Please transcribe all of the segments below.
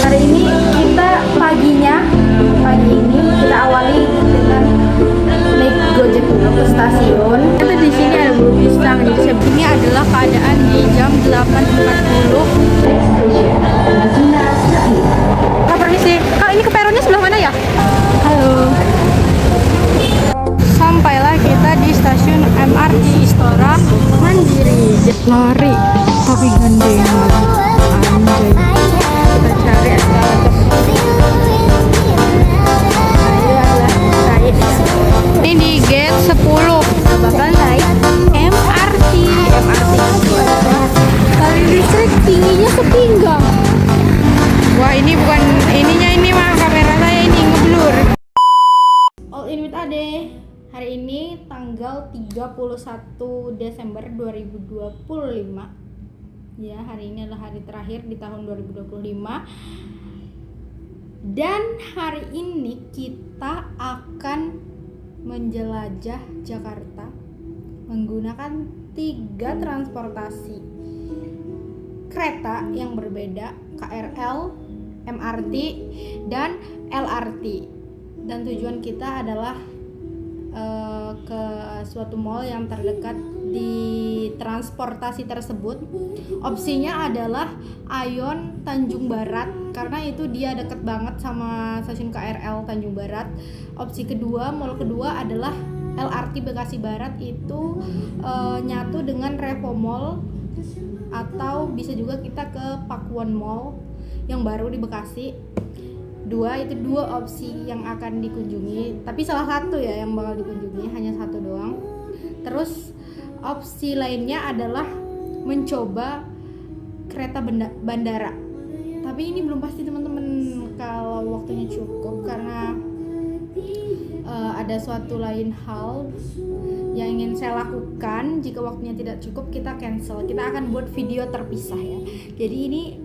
Hari ini pagi ini kita awali dengan naik Gojek dulu ke stasiun. Itu di sini ada bulu pisang. Jadi ini adalah keadaan di jam 8.40. Kak, permisi. Kak, ini ke peronnya sebelah mana ya? Halo. Sampailah kita di stasiun MRT Istora Mandiri. Lari tapi gandengan. Anjay. Kita cari eskalator. Ini di gate 10. Bakal naik MRT. MRT itu tali listrik tingginya sepinggang. Wah, ini bukan ininya, ini mah kamera saya ini ngeblur. All in with Ade. Hari ini tanggal 31 Desember 2025. Ya, hari ini adalah hari terakhir di tahun 2025. Dan hari ini kita akan menjelajah Jakarta menggunakan 3 transportasi kereta yang berbeda, KRL, MRT, dan LRT. Dan tujuan kita adalah ke suatu mall yang terdekat di transportasi tersebut. Opsinya adalah Aeon Tanjung Barat karena itu dia deket banget sama stasiun KRL Tanjung Barat. Opsi kedua, mall kedua adalah LRT Bekasi Barat, itu nyatu dengan Revo Mall, atau bisa juga kita ke Pakuan Mall yang baru di Bekasi. Itu dua opsi yang akan dikunjungi, tapi salah satu ya yang bakal dikunjungi, hanya satu doang. Terus opsi lainnya adalah mencoba kereta bandara, tapi ini belum pasti teman-teman kalau waktunya cukup, karena ada suatu lain hal yang ingin saya lakukan. Jika waktunya tidak cukup, kita cancel, kita akan buat video terpisah ya. Jadi ini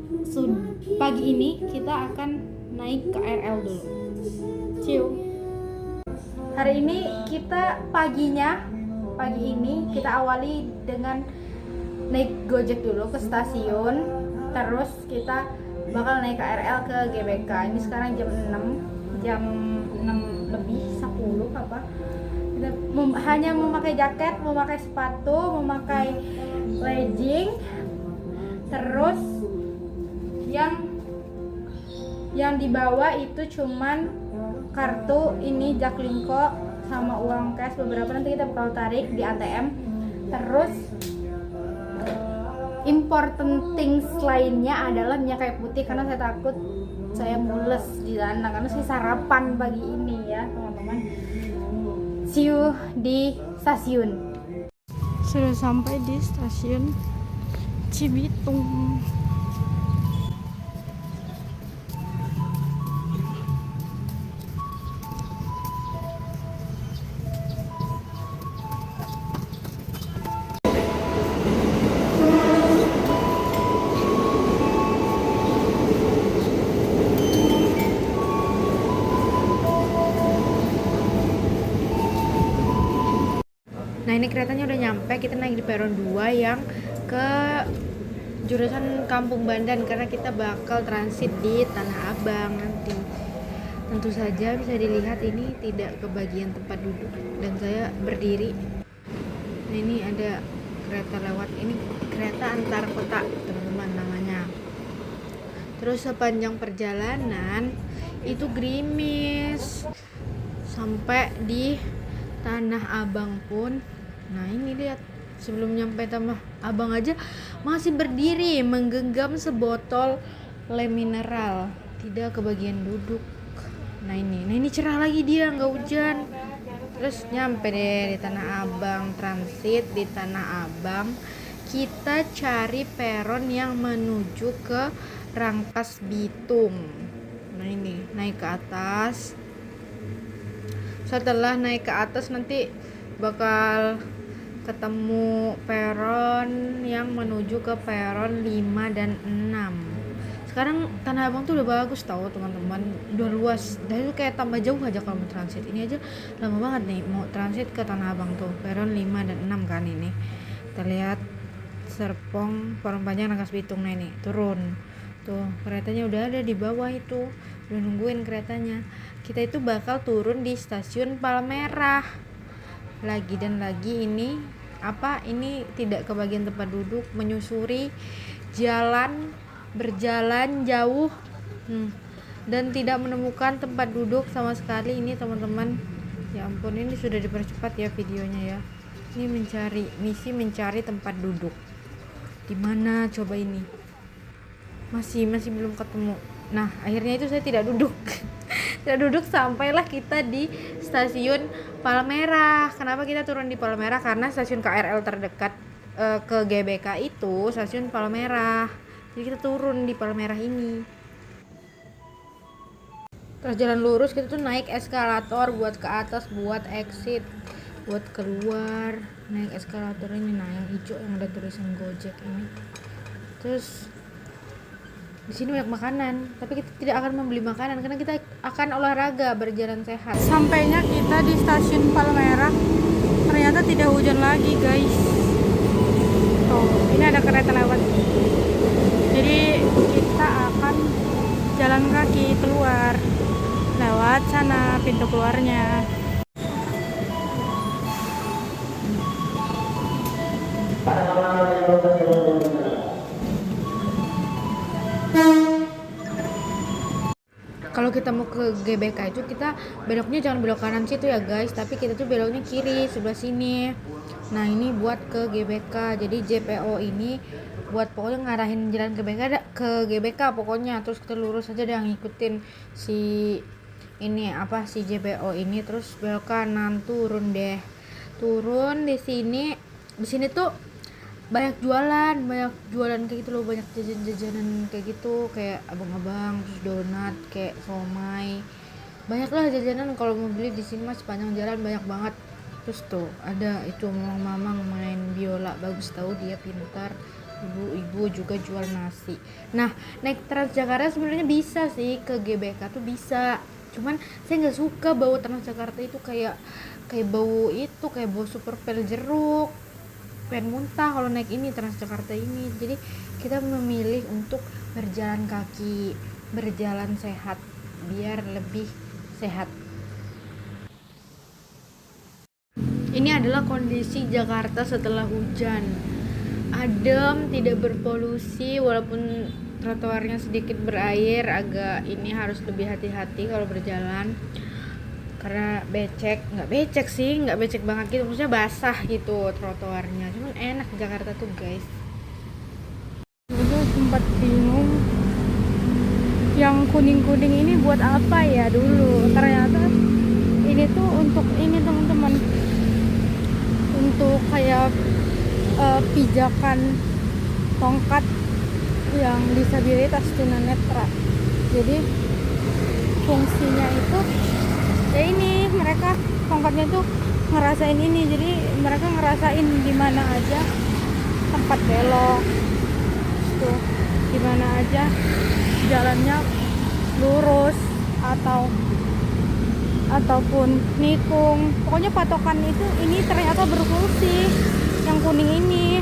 pagi ini kita akan naik KRL dulu. Ciu. Hari ini pagi ini kita awali dengan naik Gojek dulu ke stasiun, terus kita bakal naik KRL ke GBK. Ini sekarang jam 6 lebih 10 apa. Kita hanya memakai jaket, memakai sepatu, memakai legging, terus yang dibawa itu cuman kartu ini Jaklingko sama uang cash beberapa, nanti kita bakal tarik di ATM. Terus important things lainnya adalah minyak kayu putih, karena saya takut saya mules di sana karena saya sarapan pagi ini ya teman-teman. See you di stasiun. Sudah sampai di stasiun Cibitung. Nah, ini keretanya udah nyampe, kita naik di peron 2 yang ke jurusan Kampung Bandan, karena kita bakal transit di Tanah Abang nanti. Tentu saja bisa dilihat ini tidak kebagian tempat duduk dan saya berdiri. Nah, ini ada kereta lewat, ini kereta antar kota teman-teman namanya. Terus sepanjang perjalanan itu gerimis sampai di Tanah Abang pun. Nah, ini lihat, sebelum nyampe Tanah Abang aja masih berdiri menggenggam sebotol le mineral, tidak kebagian duduk. Nah ini cerah lagi, dia nggak hujan. Terus nyampe deh di Tanah Abang, transit di Tanah Abang. Kita cari peron yang menuju ke Rangkas Bitung. Nah ini naik ke atas. Setelah naik ke atas nanti bakal ketemu peron yang menuju ke peron 5 dan 6. Sekarang Tanah Abang tuh udah bagus tahu teman-teman, udah luas. Dan itu kayak tambah jauh aja kalau mau transit. Ini aja lama banget nih mau transit ke Tanah Abang tuh, peron 5 dan 6 kan ini. Kita lihat Serpong, Parung Panjang, Rangkas Bitung. Nah ini turun Tuh, keretanya udah ada di bawah itu. Udah nungguin keretanya. Kita itu bakal turun di stasiun Palmerah. Lagi dan lagi ini ini tidak kebagian tempat duduk, menyusuri jalan, berjalan jauh dan tidak menemukan tempat duduk sama sekali. Ini teman-teman, ya ampun, ini sudah dipercepat ya videonya ya. Ini mencari tempat duduk. Dimana coba ini? Masih belum ketemu. Nah, akhirnya itu saya tidak duduk. Tidak duduk sampailah kita di stasiun Palmerah. Kenapa kita turun di Palmerah? Karena stasiun KRL terdekat ke GBK itu stasiun Palmerah. Jadi kita turun di Palmerah ini. Terus jalan lurus, kita tuh naik eskalator buat ke atas, buat exit, buat keluar. Naik eskalator ini, nah yang hijau yang ada tulisan Gojek ini. Terus di sini banyak makanan, tapi kita tidak akan membeli makanan karena kita akan olahraga, berjalan sehat. Sampainya kita di stasiun Palmerah, ternyata tidak hujan lagi guys. Tuh, ini ada kereta lewat. Jadi kita akan jalan kaki keluar lewat sana pintu keluarnya. Kalau kita mau ke GBK itu kita beloknya jangan belok kanan situ ya guys, tapi kita tuh beloknya kiri sebelah sini. Nah ini buat ke GBK, jadi JPO ini buat pokoknya ngarahin jalan ke GBK pokoknya. Terus kita lurus aja deh ngikutin si JPO ini, terus belok kanan, turun di sini. Di sini tuh banyak jualan kayak gitu loh, banyak jajanan kayak gitu, kayak abang-abang, terus donat, kayak somai, banyak lah jajanan. Kalau mau beli di sini mas sepanjang jalan banyak banget. Terus tuh ada itu mamang main biola, bagus tahu dia pintar. Ibu-ibu juga jual nasi. Nah naik Transjakarta sebenarnya bisa sih ke GBK tuh bisa, cuman saya nggak suka bau Transjakarta itu, kayak bau itu, kayak bau super pel jeruk, pengen muntah kalau naik ini Transjakarta ini. Jadi kita memilih untuk berjalan kaki, berjalan sehat biar lebih sehat. Ini adalah kondisi Jakarta setelah hujan. Adem, tidak berpolusi, walaupun trotoarnya sedikit berair, agak ini harus lebih hati-hati kalau berjalan. Karena nggak becek banget gitu, maksudnya basah gitu trotoarnya, cuman enak Jakarta tuh guys. Dulu sempat bingung yang kuning-kuning ini buat apa ya dulu, ternyata ini tuh untuk ini teman-teman, untuk kayak pijakan tongkat yang disabilitas tunanetra. Jadi fungsinya itu ya ini, mereka tongkatnya tuh ngerasain ini, jadi mereka ngerasain di mana aja tempat belok tuh, di mana aja jalannya lurus ataupun nikung, pokoknya patokan itu ini ternyata berfungsi. Yang kuning ini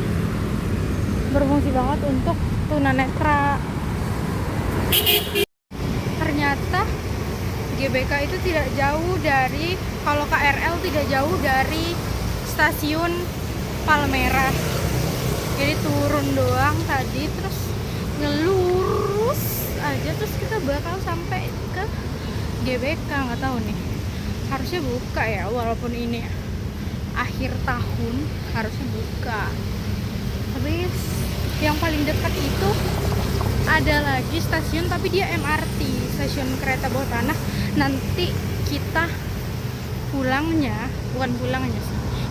berfungsi banget untuk tunanetra. Ternyata GBK itu tidak jauh dari, kalau KRL tidak jauh dari stasiun Palmerah. Jadi turun doang tadi, terus ngelurus aja, terus kita bakal sampai ke GBK. Nggak tahu nih, harusnya buka ya, walaupun ini akhir tahun harusnya buka. Tapi yang paling dekat itu ada lagi stasiun, tapi dia MRT, stasiun kereta bawah tanah. Nanti kita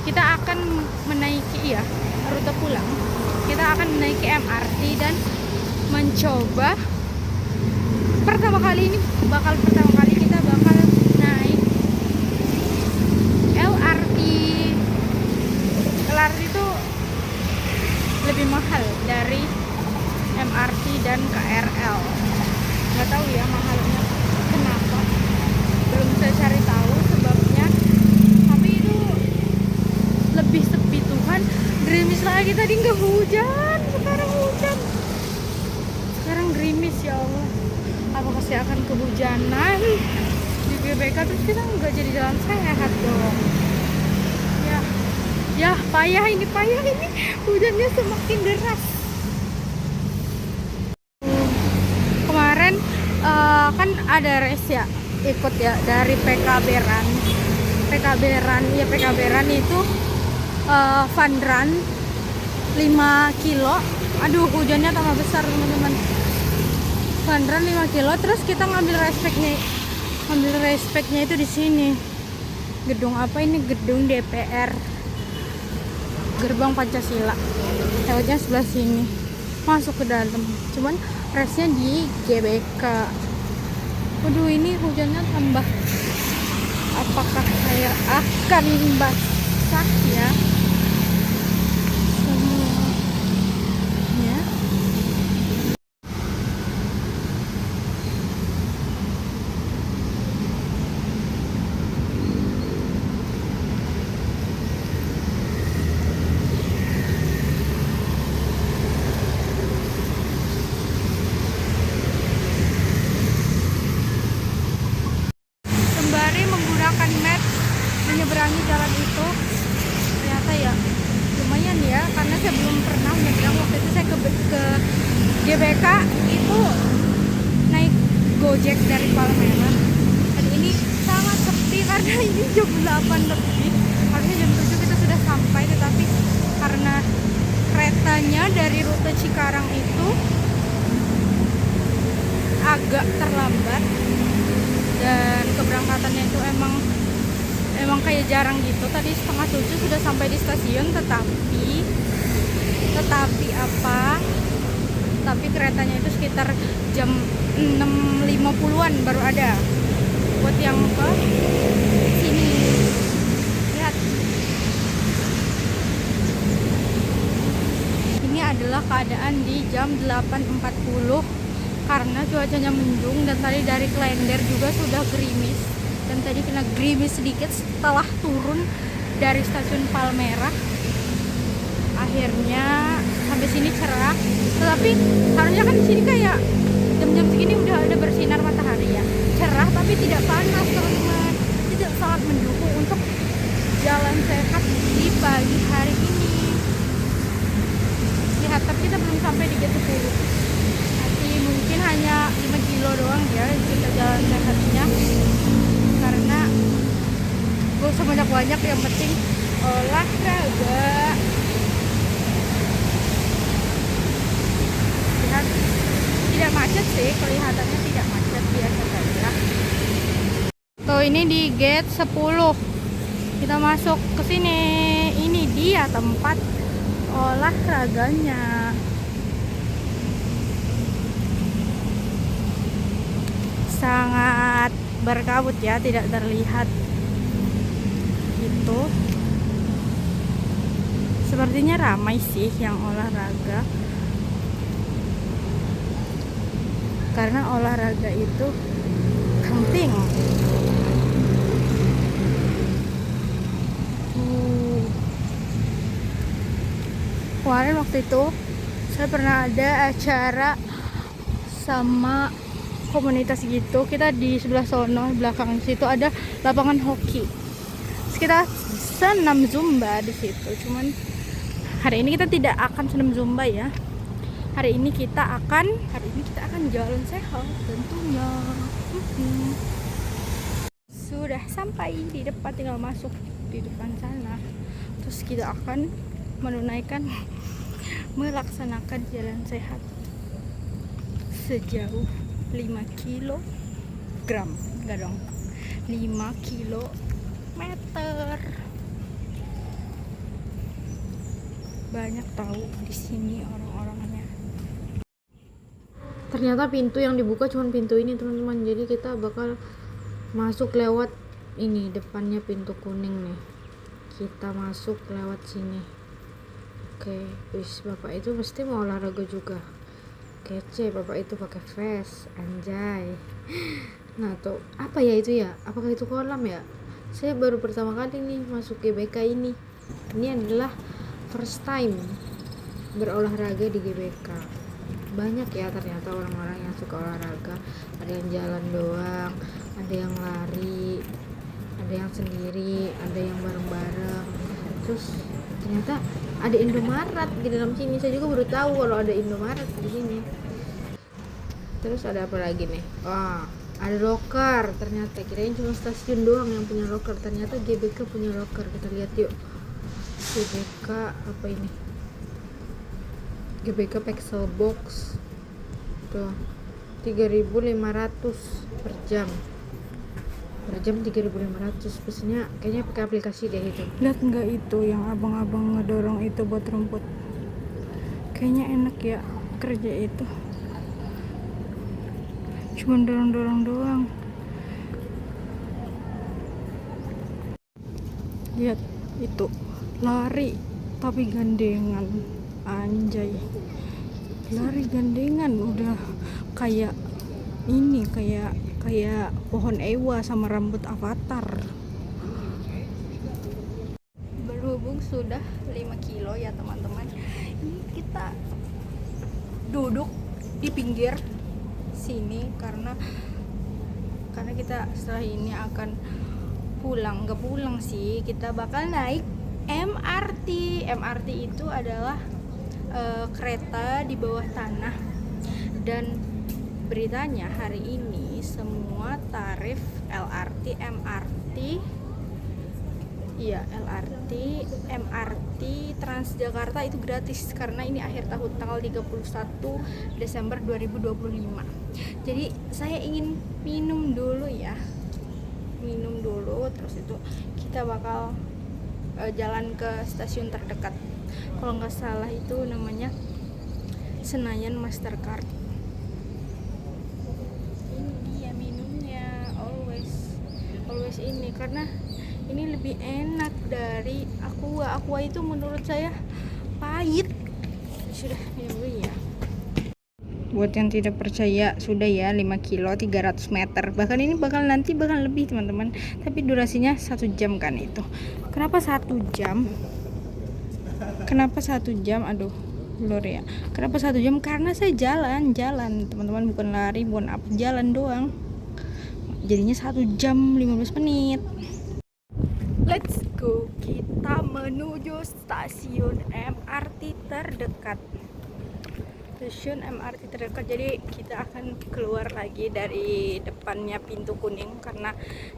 kita akan menaiki rute pulang, kita akan menaiki MRT dan mencoba pertama kali kita bakal naik LRT. LRT itu lebih mahal dari MRT dan KRL. Nggak tahu ya mahalnya kenapa, belum saya cari tahu sebabnya. Tapi itu lebih sepi. Tuhan, gerimis lagi, tadi nggak hujan, sekarang hujan, sekarang gerimis. gerimis ya Allah. Apakah saya akan kehujanan di GBK, terus kita nggak jadi jalan sehat dong. Ya payah ini hujannya semakin deras. Kemarin kan ada race ya, ikut ya dari PKB Ran itu fun run 5 kilo. Aduh, hujannya tambah besar teman-teman. Fun run 5 kilo, terus kita ngambil respectnya itu di sini. Gedung apa ini? Gedung DPR, Gerbang Pancasila. Lewatnya sebelah sini, masuk ke dalam. Cuman race-nya di GBK. Waduh, ini hujannya tambah. Apakah saya akan basah ya? Semuanya. Sembari menggunakan map menyeberangi jalan itu, ternyata ya lumayan ya, karena saya belum pernah menyeberang. Waktu itu saya ke GBK itu naik Gojek dari Palmerah, dan ini sangat sepi karena ini jam 8 lebih, harusnya jam 7 kita sudah sampai, tetapi karena keretanya dari rute Cikarang itu agak terlambat dan keberangkatannya itu emang kayak jarang gitu. Tadi 6:30 sudah sampai di stasiun, tetapi keretanya itu sekitar jam 6.50-an baru ada buat yang ke sini. Lihat, ini adalah keadaan di jam 8.40 karena cuacanya mendung, dan tadi dari Klender juga sudah gerimis, dan tadi kena gerimis sedikit setelah turun dari stasiun Palmerah. Akhirnya sampai sini cerah, tetapi harusnya kan di sini kayak jam-jam segini udah ada bersinar matahari ya, cerah tapi tidak panas teman-teman. Tidak sangat mendukung untuk jalan sehat di pagi hari ini. Lihat, tapi kita belum sampai di Gate 10. Mungkin hanya 5 kilo doang ya kita jalan sehatnya, karena gue sebanyak-banyak, yang penting olahraga. Lihat, tidak macet sih, kelihatannya tidak macet, biasa saja. Tuh, ini di gate 10 kita masuk ke sini. Ini dia tempat olahraganya. Sangat berkabut ya, tidak terlihat itu. Sepertinya ramai sih yang olahraga, karena olahraga itu penting. Kemarin waktu itu saya pernah ada acara sama komunitas gitu, kita di sebelah sono, belakang situ ada lapangan hoki. Terus kita senam zumba di situ. Cuman hari ini kita tidak akan senam zumba ya. Hari ini kita akan jalan sehat tentunya. Sudah sampai di depan, tinggal masuk di depan sana. Terus kita akan melaksanakan jalan sehat sejauh 5 kilogram, enggak dong, 5 kilometer. Banyak tahu di sini orang-orangnya. Ternyata pintu yang dibuka cuma pintu ini teman-teman, jadi kita bakal masuk lewat ini, depannya pintu kuning nih, kita masuk lewat sini. Oke, wis, bapak itu pasti mau olahraga juga. Kece, bapak itu pakai vest, anjay. Nah tuh, apa ya itu ya? Apakah itu kolam ya? Saya baru pertama kali nih masuk GBK ini. Ini adalah first time berolahraga di GBK. banyak ya ternyata orang-orang yang suka olahraga. Ada yang jalan doang, ada yang lari, ada yang sendiri, ada yang bareng-bareng. Terus ternyata ada Indomaret di dalam sini. Saya juga baru tahu kalau ada Indomaret di sini. Terus ada apa lagi nih? Wah, ada loker. Ternyata kirain cuma stasiun doang yang punya loker. Ternyata GBK punya loker. Kita lihat yuk. GBK apa ini? GBK Pixel Box. Tuh. 3.500 per jam. Per jam 3.500. Biasanya kayaknya pakai aplikasi deh itu. Lihat nggak itu yang abang-abang ngedorong itu buat rumput? Kayaknya enak ya kerja itu. Cuman dorong-dorong doang. Lihat itu, lari tapi gandengan. Anjay, lari gandengan udah kayak ini, kayak pohon ewa sama rambut avatar. Berhubung sudah 5 kilo ya teman-teman, ini kita duduk di pinggir sini karena kita setelah ini akan nggak pulang sih, kita bakal naik MRT. MRT itu adalah kereta di bawah tanah, dan beritanya hari ini semua tarif LRT, MRT, Transjakarta itu gratis karena ini akhir tahun tanggal 31 Desember 2025. Jadi saya ingin minum dulu, terus itu kita bakal jalan ke stasiun terdekat. Kalau nggak salah itu namanya Senayan Mastercard. Ini dia minumnya, always ini, karena ini lebih enak dari Aqua itu menurut saya pahit. Sudah minum dulu ya. Buat yang tidak percaya, sudah ya 5 kilo 300 meter. Bahkan ini bakal lebih teman-teman. Tapi durasinya 1 jam kan itu. Kenapa 1 jam? Aduh, lur ya. Kenapa 1 jam? Karena saya jalan teman-teman, bukan lari, bukan apa, jalan doang. Jadinya 1 jam 15 menit. Let's go. Kita menuju stasiun MRT terdekat. Jadi kita akan keluar lagi dari depannya pintu kuning, karena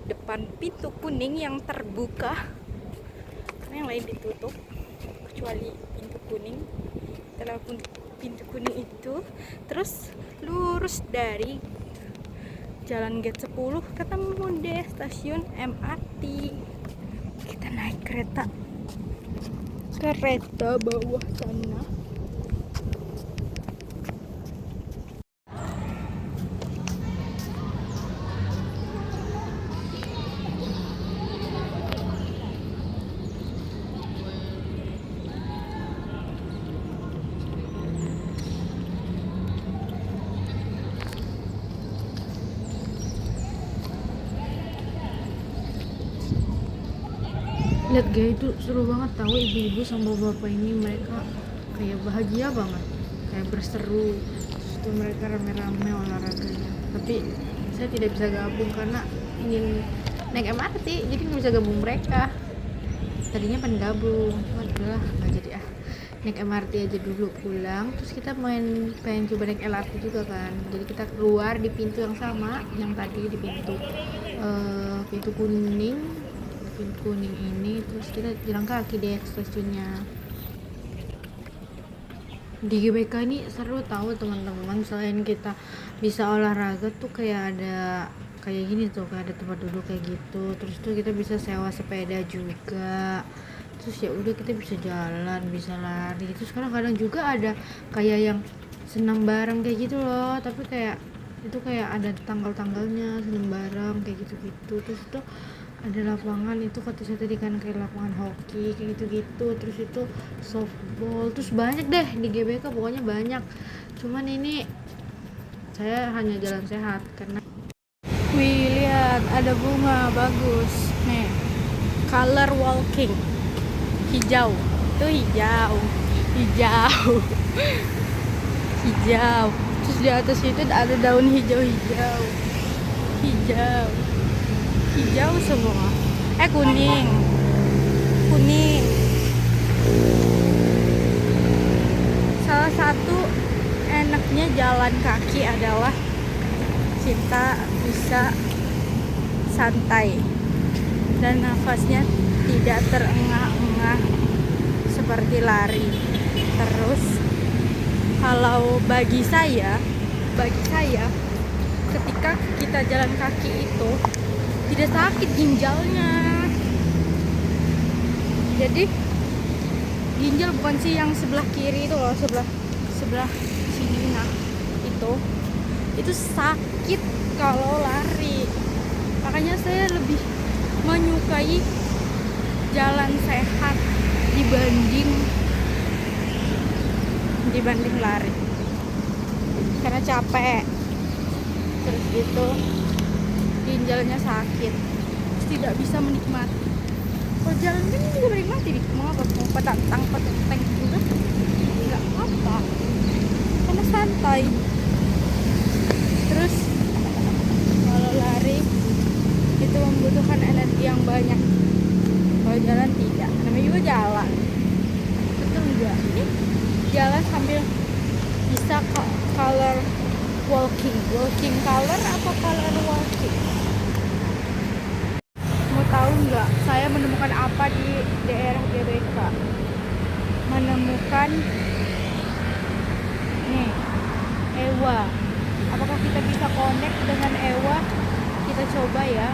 depan pintu kuning yang terbuka, karena yang lain ditutup kecuali pintu kuning. Setelah pintu kuning itu terus lurus dari jalan gate 10 ketemu deh stasiun MRT. Kita naik kereta bawah sana. Lihat guys, itu seru banget tahu, ibu-ibu sama bapak ini, mereka kayak bahagia banget, kayak berseru. Terus itu mereka rame-rame olahraganya. Tapi saya tidak bisa gabung karena ingin naik MRT, jadi nggak bisa gabung mereka. Tadinya pengen gabung, cuman udahlah nggak jadi naik MRT aja dulu pulang. Terus kita pengen coba naik LRT juga kan. Jadi kita keluar di pintu yang sama yang tadi, di pintu kuning ini, terus kita jalan kaki deh ke stasiunnya. Di GBK ini seru tahu teman-teman, selain kita bisa olahraga tuh kayak ada kayak gini tuh, kayak ada tempat duduk kayak gitu. Terus tuh kita bisa sewa sepeda juga. Terus ya udah kita bisa jalan, bisa lari. Terus kadang-kadang juga ada kayak yang senam bareng kayak gitu loh, tapi kayak itu kayak ada tanggal-tanggalnya, senam bareng kayak gitu-gitu. Terus itu ada lapangan, itu kata saya tadi kan kayak lapangan hoki kayak gitu-gitu. Terus itu softball, terus banyak deh di GBK, pokoknya banyak. Cuman ini saya hanya jalan sehat karena Wih, lihat ada bunga bagus nih, color walking, hijau, itu hijau hijau. Terus di atas itu ada daun hijau-hijau. Hijau. Hijau semua. Kuning. Kuning. Salah satu enaknya jalan kaki adalah kita bisa santai dan nafasnya tidak terengah-engah seperti lari. Terus kalau bagi saya ketika kita jalan kaki itu tidak sakit ginjalnya. Jadi ginjal bukan sih yang sebelah kiri itu loh, sebelah sini, nah itu sakit kalau lari. Makanya saya lebih menyukai jalan sehat dibanding lari karena capek, terus itu ginjalnya sakit, terus tidak bisa menikmati. Kalau jalan kan juga menikmati, mau apa, mau petang juga nggak apa, karena santai. Terus kalau lari itu membutuhkan energi yang banyak, kalau jalan tidak. Namanya juga jalan, betul nggak? Ini jalan sambil bisa color walking color apa color walking. Mau tahu nggak saya menemukan apa di daerah GBK? Menemukan nih Ewa. Apakah kita bisa connect dengan Ewa? Kita coba ya.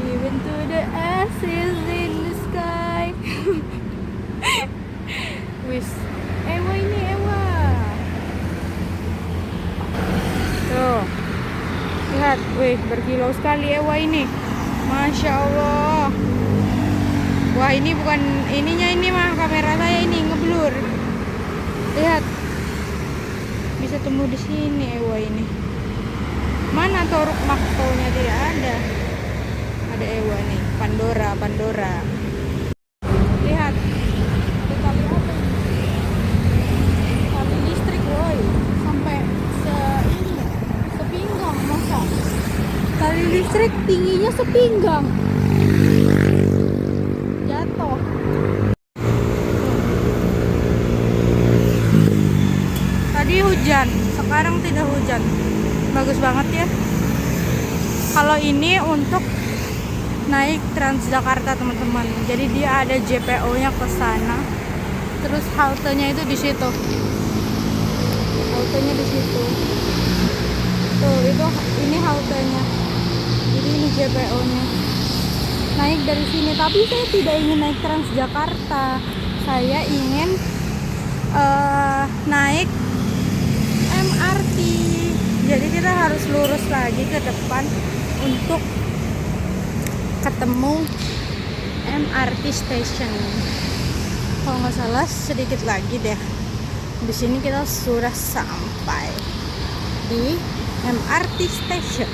Even to the ashes in the sky. Wis, Ewa ini Ewa. Tuh, lihat, wih, berkilau sekali Ewa ini. Masya Allah. Wah, ini bukan ininya, ini mah kamera saya ini ngeblur. Lihat, bisa tumbuh di sini Ewa ini. Mana toruk maktonya? Tidak ada. Ada Ewa nih, Pandora. Lihat, ada tali apa ini? Tali listrik woy, sampai sepinggang, masa? Tali listrik tingginya sepinggang. Jatuh. Tadi hujan, sekarang tidak hujan. Bagus banget ya. Kalau ini untuk naik Transjakarta teman-teman. Jadi dia ada JPO-nya ke sana. Terus haltenya itu di situ. Haltenya di situ. Tuh, ini haltenya. Jadi ini JPO-nya. Naik dari sini, tapi saya tidak ingin naik Transjakarta. Saya ingin naik MRT. Jadi kita harus lurus lagi ke depan untuk ketemu MRT station. Kalau nggak salah sedikit lagi deh. Di sini kita sudah sampai di MRT station.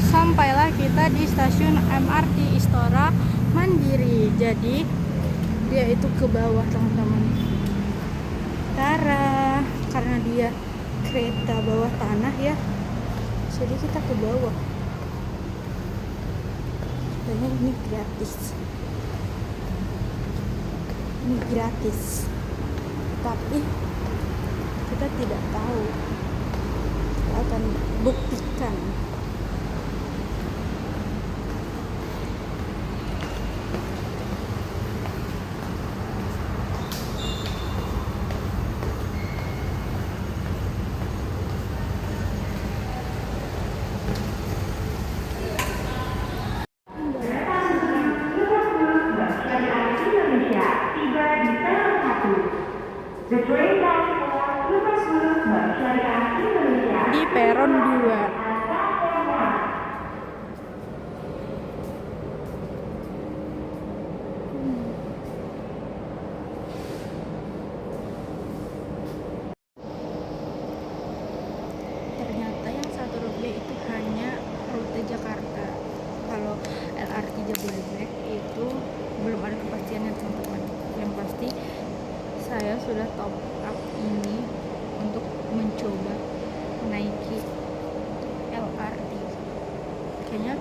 Sampailah kita di stasiun MRT Istora Mandiri. Jadi dia itu ke bawah teman-teman. Karena dia kereta bawah tanah ya, jadi kita ke bawah. Katanya ini gratis, tapi kita tidak tahu. Kita akan buktikan. Di peron 2.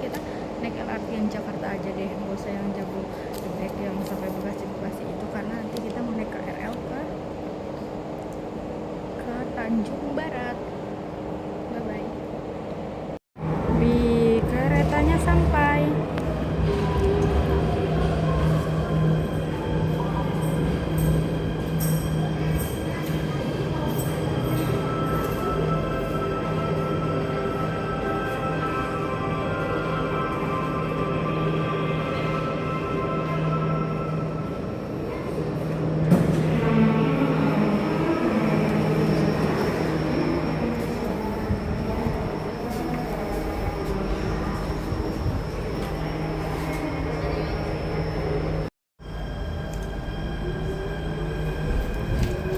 kita naik LRT yang Jakarta aja deh, nggak usah yang Jabodebek yang sampai Bekasi itu, karena nanti kita mau naik KRL ke Tanjung Barat. Bye bye. Keretanya sampai.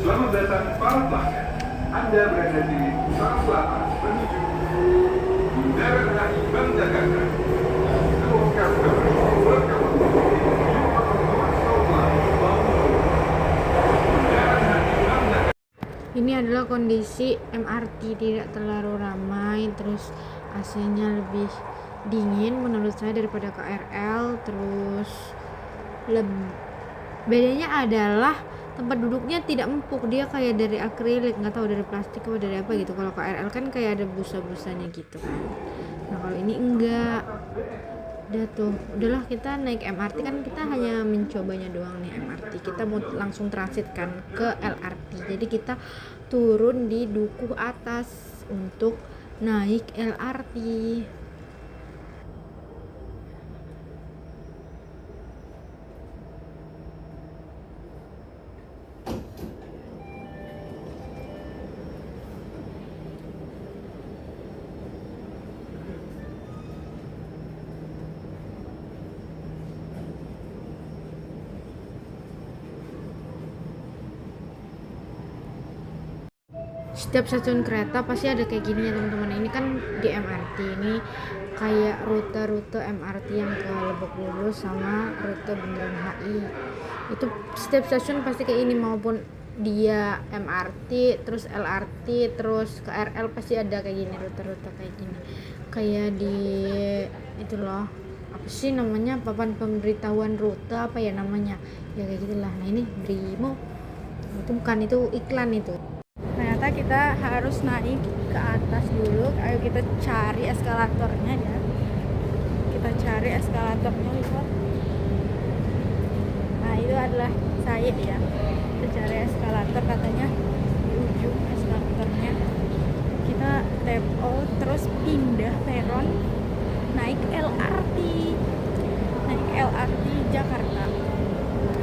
Selamat datang para pelanggan. Anda berada di Utara Selatan menuju Bundaran HI Bank Jakarta. Welcome to Ini adalah kondisi MRT, tidak terlalu ramai, terus AC-nya lebih dingin menurut saya daripada KRL. Terus bedanya adalah tempat duduknya tidak empuk, dia kayak dari akrilik, nggak tahu dari plastik atau dari apa gitu. Kalau KRL kan kayak ada busa-busanya gitu kan. Nah kalau ini enggak. Udah tuh, udahlah kita naik MRT, kan kita hanya mencobanya doang nih MRT. Kita mau langsung transit kan ke LRT. Jadi kita turun di dukuh atas untuk naik LRT. Setiap stasiun kereta pasti ada kayak gini ya teman-teman. Ini kan di MRT, ini kayak rute-rute MRT yang ke Lebak Bulus sama rute Bundaran HI. Itu setiap stasiun pasti kayak ini, maupun dia MRT terus LRT terus KRL pasti ada kayak gini, rute-rute kayak gini. Kayak di itu loh, apa sih namanya, papan pemberitahuan rute apa ya namanya, ya kayak gitulah. Nah ini Brimo, itu bukan, itu iklan itu. Ternyata kita harus naik ke atas dulu. Ayo kita cari eskalatornya ya. Kita cari eskalatornya, lihat. Nah itu adalah saya ya. Kita cari eskalator, katanya di ujung eskalatornya. Kita tap out terus pindah peron, naik LRT. Naik LRT Jakarta.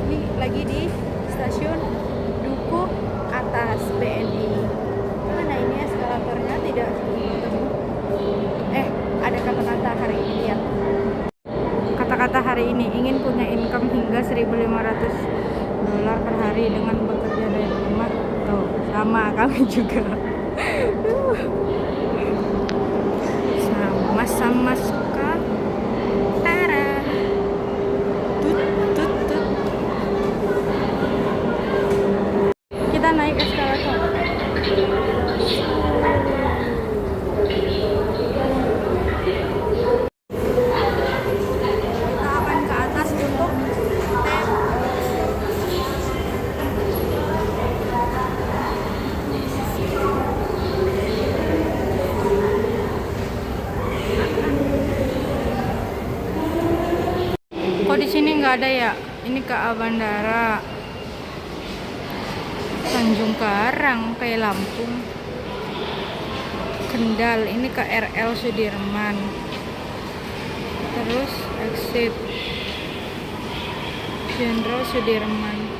Ini lagi di stasiun Dukuh Atas BNI. Mana ini eskalatornya tidak ketemu. Ada kata-kata hari ini ya. Kata-kata hari ini, ingin punya income hingga $1.500 per hari dengan bekerja dari rumah. Tuh, sama kami juga. Sama-sama suka. Tara. Tut. Kita naik eskalator. Kita akan ke atas untuk tap. Kok di sini nggak ada ya? Ini KA Bandara Tanjung Karang, kayak Lampung. Kendal, ini KRL Sudirman. Terus exit Jenderal Sudirman.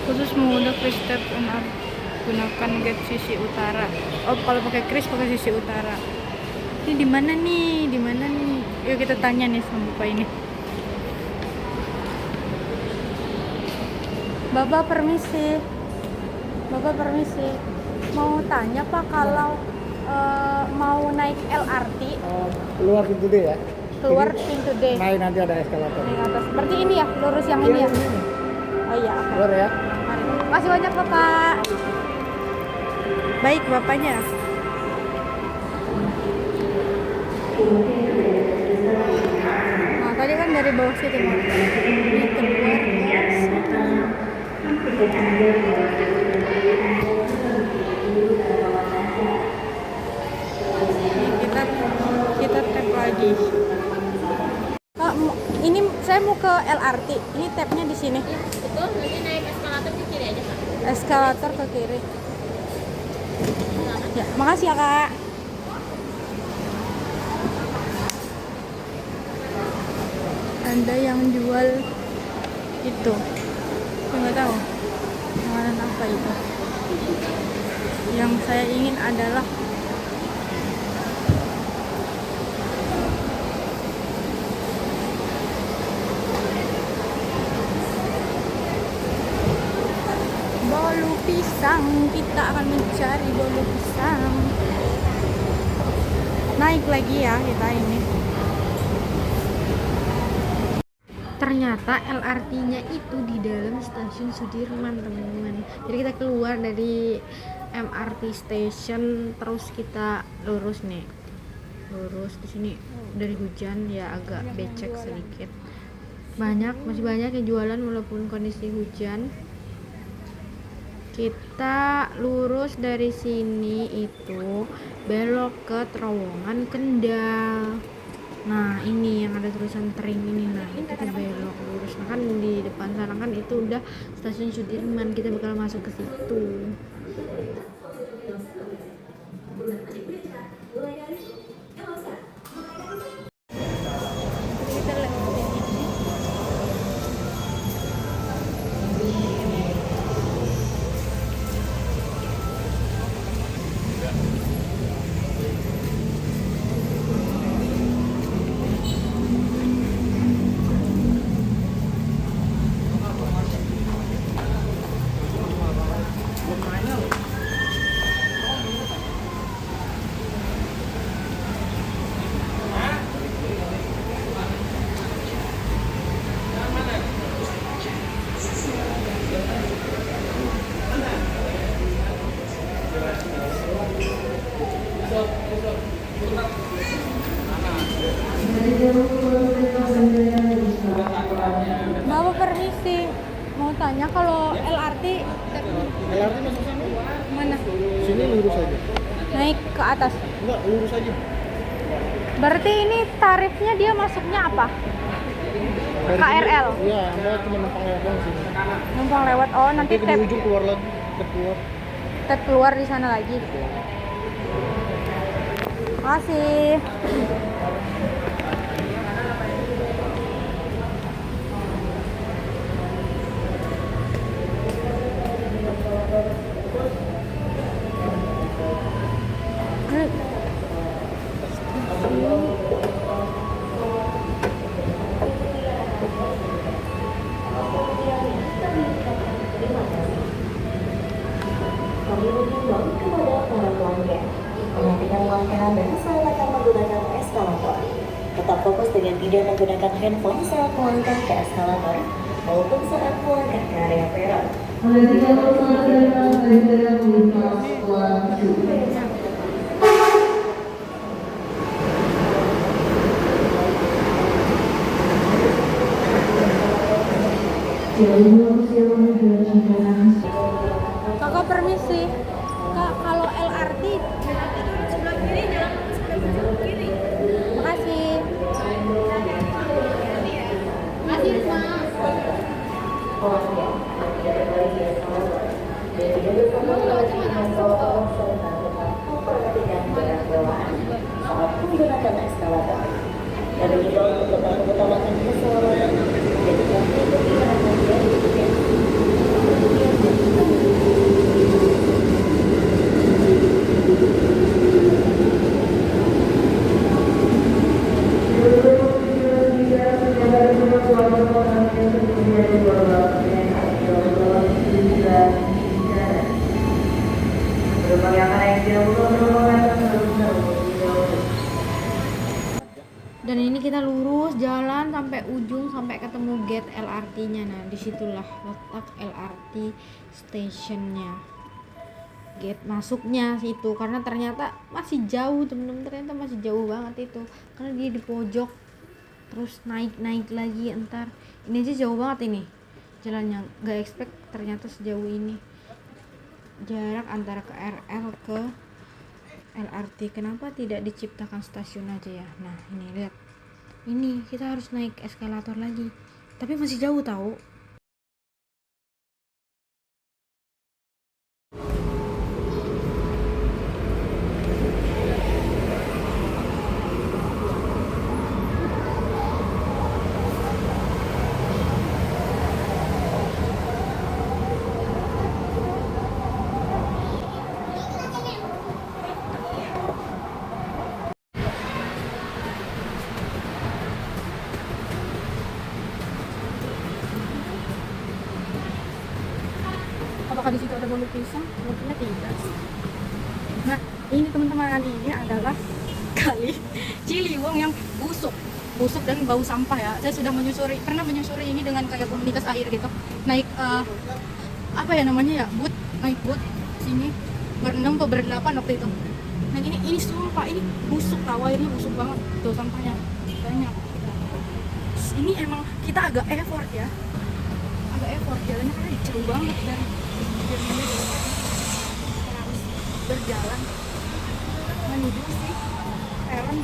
Khusus mengunduh Kris Step gunakan gate sisi utara. Oh, kalau pakai Kris pakai sisi utara. Ini di mana nih? Di mana nih? Yuk kita tanya nih sama Bapak ini. Bapak permisi. Mau tanya Pak, kalau mau naik LRT Keluar pintu D ya. keluar pintu D. Naik nanti ada eskalator. Naik atas. Seperti ini ya, lurus yang ini ya. Oh iya. Oke. Keluar ya. Mari. Makasih banyak Bapak. Baik bapaknya. Nah tadi kan dari bawah situ mau ini keluar ke situ. Ini kita tap lagi. Oh, ini saya mau ke LRT. Ini tapnya di sini. Betul, nanti naik eskalator ke kiri aja Kak. Eskalator ke kiri. Ya, makasih ya Kak. Ada yang jual itu. Saya nggak tahu makanan apa itu. Yang saya ingin adalah bolu pisang. Kita akan mencari bolu pisang. Naik lagi ya kita ini. Ternyata LRT-nya itu di dalam stasiun Sudirman, teman-teman. Jadi kita keluar dari MRT station, terus kita lurus nih. Lurus di sini dari hujan ya agak becek sedikit. Masih banyak yang jualan walaupun kondisi hujan. Kita lurus dari sini itu belok ke terowongan Kendal. Nah ini yang ada tulisan Tring ini, nah itu kita belok lurus. Nah kan di depan sana kan itu udah stasiun Sudirman, kita bakal masuk ke situ. Kita lewatin ini. Bapak permisi, mau tanya kalau LRT LRT masuk sana? mana? Sini lurus aja. Naik ke atas. Enggak, lurus aja. Berarti ini tarifnya dia masuknya apa? KRL. Iya, Anda cuma numpang lewat doang sini. Numpang lewat. Oh, nanti Nanti tap di ujung keluar lagi, keluar. tap keluar di sana lagi. Makasih. Kami menghimbau kepada para pelanggan memperhatikan langkah dan keselamatan menggunakan eskalator. Tetap fokus dengan tidak menggunakan handphone saat melangkah ke eskalator maupun saat melangkah ke area peron. Kakak permisi. Kak, kalau LRT sebelah kiri, jalan sebelah kiri. Makasih. Makasih, Saat menggunakan eskalator, kami juga untuk tetap mengutamakan keselamatan. Jadi kami berbicara dari Dan ini kita lurus jalan sampai ujung sampai ketemu gate LRT-nya. Nah, disitulah letak LRT stationnya. gate masuknya situ, karena ternyata masih jauh temen-temen, ternyata masih jauh banget itu, karena dia di pojok, terus naik lagi entar ini aja jauh banget ini jalannya, nggak expect ternyata sejauh ini jarak antara KRL ke LRT. Kenapa tidak diciptakan stasiun aja ya? Nah ini lihat, ini kita harus naik eskalator lagi, tapi masih jauh tahu. Apakah di situ ada bolu pisang? Mungkinnya tidak. Nah, ini teman-teman, ini adalah kali Ciliwung yang busuk dan bau sampah ya. Saya sudah pernah menyusuri ini dengan kayak komunitas air gitu. Naik apa ya namanya ya? Naik boot sini berenam atau berdelapan waktu itu. Dan ini sumpah ini busuk, tahu airnya busuk banget. Tuh sampahnya banyak. Ini emang kita agak effort ya. Jalannya karena jauh banget dan harus berjalan menuju si peron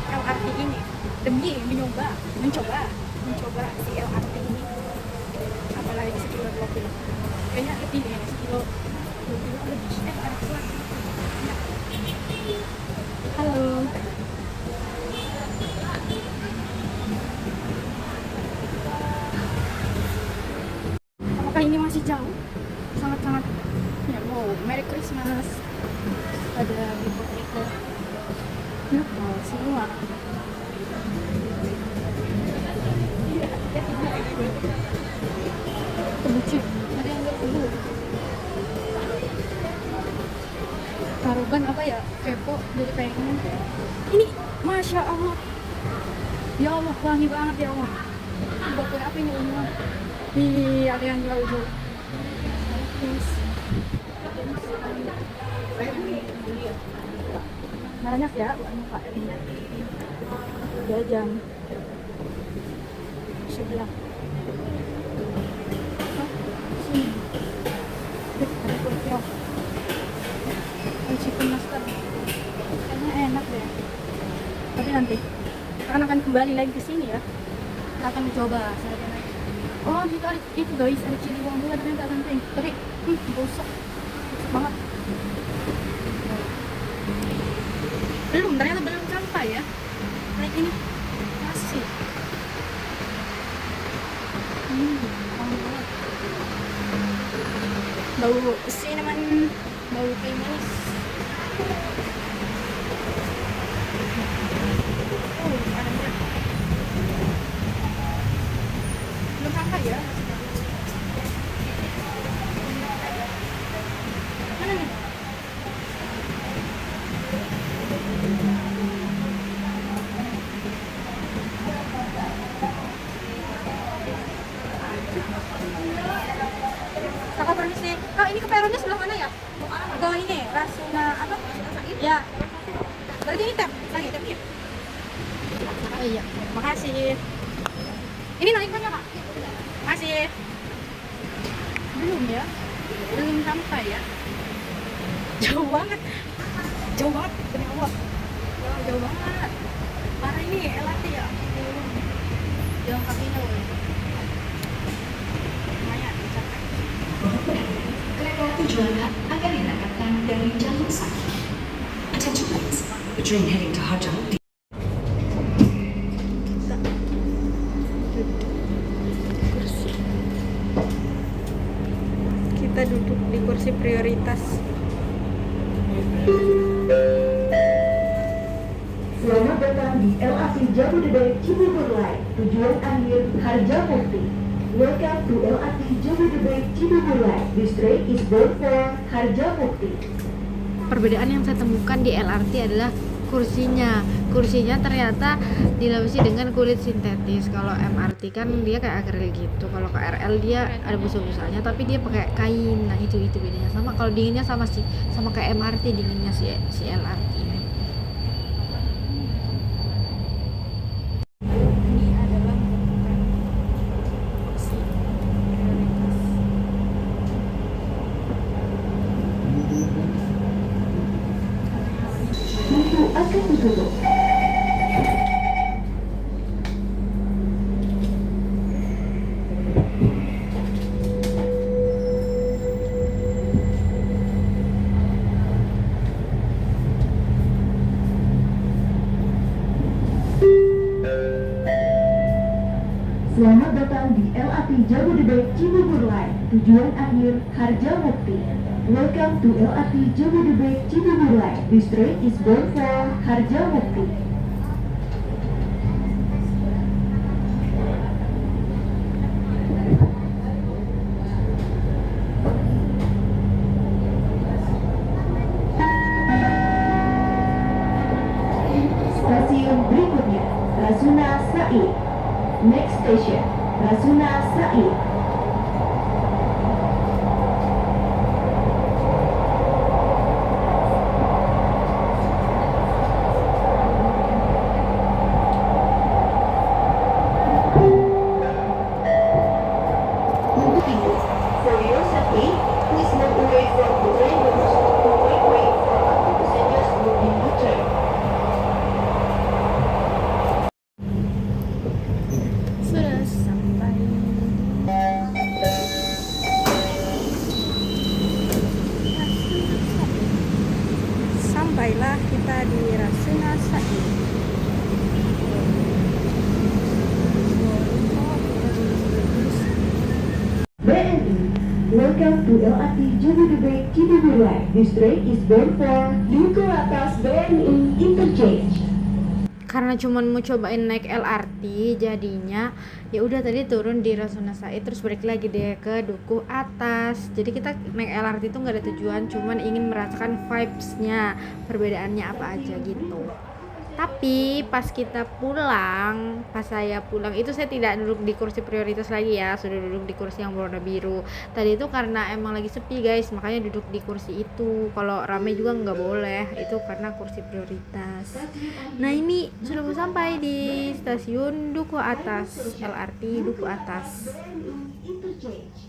LRT ini demi mencoba si LRT ini, apalagi sekilo 2 kilo kayaknya lebih deh, sekilo 2 kilo lebih. Halo, apakah ini masih jauh? Sangat-sangat ya. Wow, Merry Christmas. Ada biko-biko ya, mau semua. Kebuci, ada yang gak kebu taruhan apa ya, kepo jadi pengen. Ini Masya Allah, ya Allah, wangi banget ya Allah. Buat apa ini umum? Ih, ada yang jauh-jauh. Banyak ya, banyak jajan sebelah. Sini. Ada kue tiaw. Chicken nastar. Kayaknya enak deh. Tapi nanti akan kembali lagi ke sini ya. Kita akan mencoba saya naik. Oh itu guys, ada Ciliwung juga tapi nggak penting. Tapi busuk banget. Ternyata belum sampai ya. Naik ini masih. Wangi banget. Bau cinnamon, bau kayu manis. Ada minyak. Belum sampai ya. Mana nih? Kakak permisi. Kak, ini ke peronnya sebelah mana ya? Ke ini, Rasuna apa? Ya. Berarti ini tap ya? Oh iya, makasih. Ini naiknya Kak? Masih. Belum ya? Belum sampai ya? Jauh banget demi Allah. Jauh banget. Parah ini LRT ya. Jalan kakinya loh. Lumayan, capek. Kereta tujuan akan diberangkatkan dari jalur Saki. Attention please. The train heading to Hajang. Kita duduk di kursi prioritas. Selamat datang di LRT Jabodebek Cibubur Line, tujuan akhir Harjamukti. Welcome to LRT Jabodebek Cibubur Line. This train is bound for Harjamukti. Perbedaan yang saya temukan di LRT adalah kursinya ternyata dilapisi dengan kulit sintetis. Kalau MRT kan dia kayak akrilik gitu, kalau KRL dia ada busa-busanya tapi dia pakai kain. Nah itu bedanya. Sama kalau dinginnya sama kayak MRT dinginnya si LRT ini. Ini adalah bukan opsi prioritas. Pintu akan ditutup. Selamat datang di LRT Jabodebek Cibubur Line. Tujuan akhir Harjamukti. Welcome to LRT Jabodebek Cibubur Line. This train is bound for Harjamukti. Stasiun berikutnya Rasuna Said. Next station Rasuna Said. Untuk itu, for your safety, please move away from the train doors to make way for other passengers boarding the train. Sudah sampai. Sampailah kita di Rasuna Said. BNI, welcome to LRT Jabodebek Cibubur Line. This train is bound for Duku Atas BNI Interchange. Karena cuman mau cobain naik LRT, jadinya ya udah tadi turun di Rasuna Said terus balik lagi deh ke Duku Atas. Jadi kita naik LRT itu nggak ada tujuan, cuman ingin merasakan vibes-nya, perbedaannya apa aja gitu. Tapi pas saya pulang itu saya tidak duduk di kursi prioritas lagi ya, sudah duduk di kursi yang berwarna biru. Tadi itu karena emang lagi sepi guys, makanya duduk di kursi itu. Kalau rame juga nggak boleh, itu karena kursi prioritas. Nah ini sudah mau sampai di stasiun Duku Atas, LRT Duku Atas. Interchange.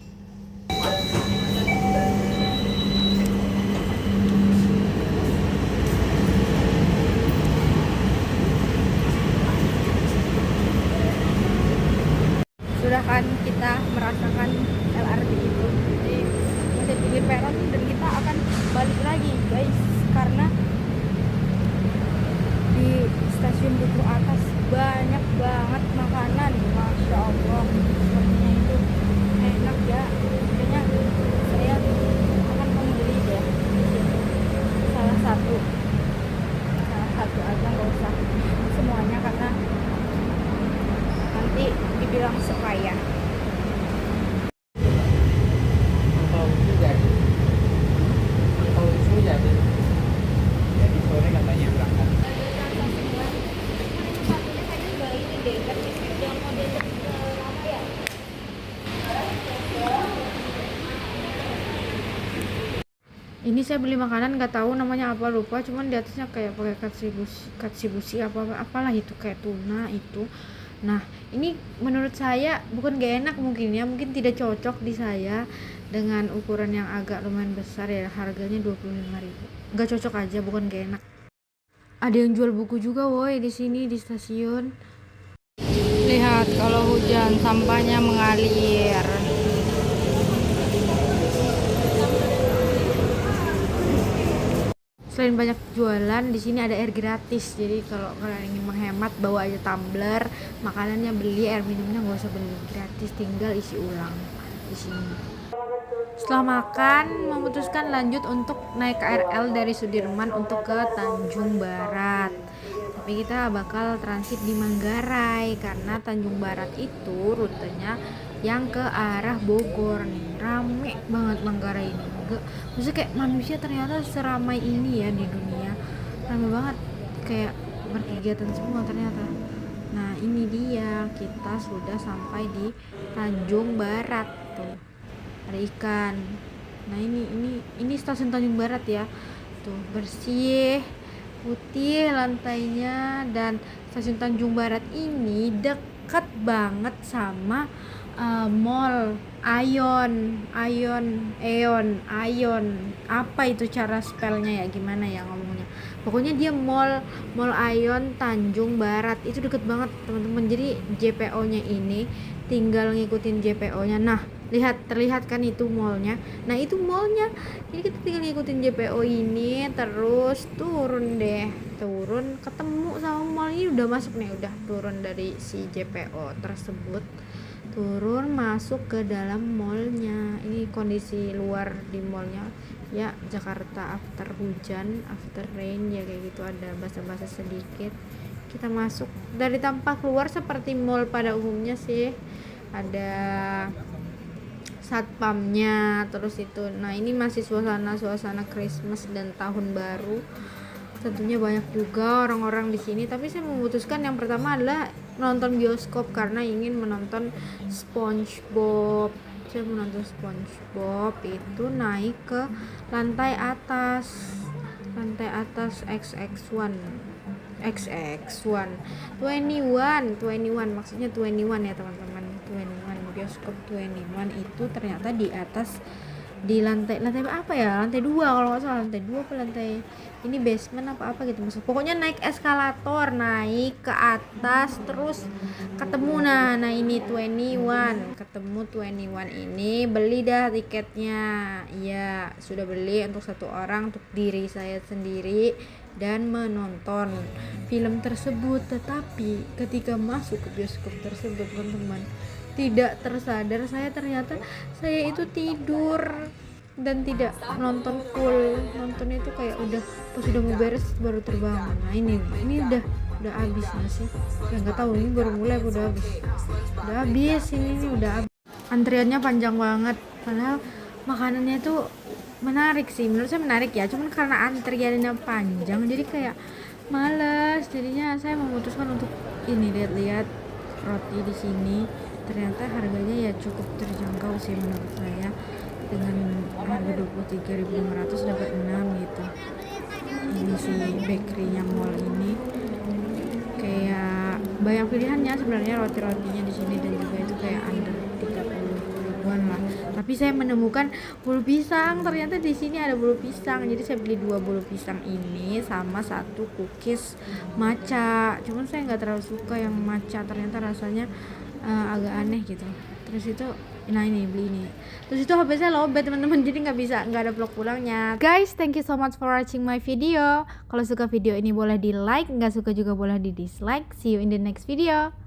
Sudah kan kita merasakan LRT itu, jadi masih pinggir peron dan kita akan balik lagi guys, karena di stasiun Duku Atas banyak banget makanan, masya Allah, sepertinya itu enak ya. Kayaknya saya akan membeli deh di sini salah satu aja, nggak usah semuanya karena nanti dibilang sekaya. Kalau itu jadi. Kalau itu jadi. Jadi sore katanya berangkat. Ini saya beli makanan nggak tahu namanya apa, lupa, cuman di atasnya kayak pakai katsubushi apalah itu, kayak tuna itu. Nah ini menurut saya bukan gak enak, mungkin tidak cocok di saya dengan ukuran yang agak lumayan besar ya, harganya 25.000. Nggak cocok aja, bukan gak enak. Ada yang jual buku juga woi di sini di stasiun. Lihat kalau hujan sampahnya mengalir. Selain banyak jualan, di sini ada air gratis. Jadi kalau kalian ingin menghemat, bawa aja tumbler, makanannya beli, air minumnya nggak usah beli, gratis, tinggal isi ulang di sini. Setelah makan, memutuskan lanjut untuk naik KRL dari Sudirman untuk ke Tanjung Barat. Tapi kita bakal transit di Manggarai karena Tanjung Barat itu rutenya yang ke arah Bogor nih. Rame banget Manggarai ini. Maksudnya kayak manusia ternyata seramai ini ya di dunia, rame banget. kayak berkegiatan semua ternyata. Nah ini dia, kita sudah sampai di Tanjung Barat tuh, ada ikan. Nah ini stasiun Tanjung Barat ya, tuh bersih putih lantainya. Dan stasiun Tanjung Barat ini dekat banget sama mall Aeon, apa itu cara spellnya ya, gimana ya ngomongnya, pokoknya dia mall Aeon Tanjung Barat itu deket banget teman-teman. Jadi JPO-nya ini tinggal ngikutin JPO-nya. Nah terlihat kan itu mallnya. Nah itu mallnya, jadi kita tinggal ngikutin JPO ini terus turun ketemu sama mall ini, udah masuk nih, udah turun dari si JPO tersebut, turun masuk ke dalam mallnya. Ini kondisi luar di mallnya ya, Jakarta after hujan, after rain ya, kayak gitu, ada basah-basah sedikit. Kita masuk, dari tampak luar seperti mall pada umumnya sih, ada satpamnya terus itu. Nah ini masih suasana Christmas dan tahun baru, tentunya banyak juga orang-orang di sini. Tapi saya memutuskan yang pertama adalah nonton bioskop karena ingin menonton SpongeBob. Saya menonton SpongeBob itu naik ke lantai atas XX1 maksudnya 21 ya teman-teman. 21 bioskop 21 itu ternyata di atas, di lantai apa ya, lantai 2 kalau nggak salah, lantai 2 apa lantai ini basement apa gitu, maksud pokoknya naik eskalator naik ke atas terus ketemu. Nah ini 21, ketemu 21 ini, beli dah tiketnya. Iya sudah beli untuk satu orang, untuk diri saya sendiri, dan menonton film tersebut. Tetapi ketika masuk ke bioskop tersebut teman-teman, tidak tersadar ternyata saya itu tidur dan tidak nonton full. Nonton itu kayak udah pas udah mau beres baru terbangun. Nah ini udah habis nggak sih ya, nggak tahu ini baru mulai udah habis ini udah habis. Antriannya panjang banget, padahal makanannya tuh menarik sih, menurut saya menarik ya, cuman karena antriannya panjang jadi kayak males. Jadinya saya memutuskan untuk ini lihat-lihat roti di sini. Ternyata harganya ya cukup terjangkau sih menurut saya, dengan harga 23.500 dapat 6 gitu. Ini sih bakerynya mall ini, kayak banyak pilihannya sebenarnya roti-rotinya di sini, dan juga itu kayak under 30 ribuan lah. Tapi saya menemukan bolu pisang, ternyata di sini ada bolu pisang, jadi saya beli 2 bolu pisang ini sama 1 cookies matcha. Cuman saya nggak terlalu suka yang matcha, ternyata rasanya agak aneh gitu. Terus itu ini beli ini, terus itu HP saya lowbat teman-teman, jadi nggak ada vlog pulangnya. Guys, thank you so much for watching my video. Kalau suka video ini boleh di like, nggak suka juga boleh di dislike. See you in the next video.